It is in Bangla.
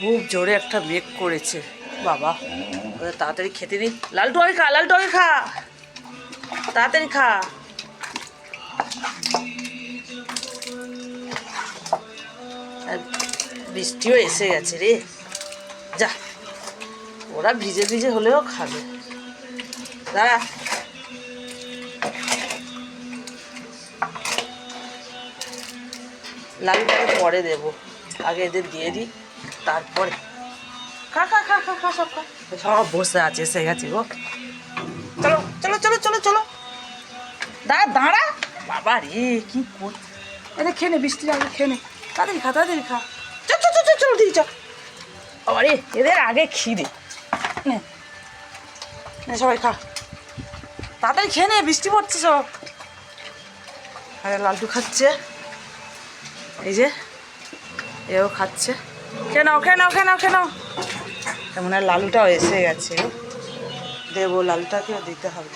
খুব জোরে একটা মেঘ করেছে বাবা। তাড়াতাড়ি খেতে দিই। লালটু আগে খা, লালটু আগে খা, তাড়াতাড়ি খা। বৃষ্টিও এসে গেছে রে, যা ওরা ভিজে ভিজে হলেও খাবে। দাঁড়া, লালটাকে পরে দেবো, আগে এদের দিয়ে দিই তারপরে। খা খা খা খা খা, সব খা। সব বসে আছে, এসে গেছে গো। চলো চলো চলো চলো চলো, দাঁড়া দাঁড়া বাবা রে, কি কর। এদের খেয়ে নে, বৃষ্টি আগে খেয়ে নে, তাড়াতাড়ি খা, তাড়াতাড়ি খা। চল চল চল চল দিদি চল। আরে এদের আগে খিদে, নে নে সবাই খা, তাড়াতাড়ি খেয়ে নে, বৃষ্টি পড়ছে সব। আরে লালটু খাচ্ছে, এই যে এও খাচ্ছে। খেয়ে নাও খেয়ে নাও খেয়ে নাও খেয়ে নাও। তেমন আর লালুটাও এসে গেছে, দেবো লালুটাকেও দিতে হবে।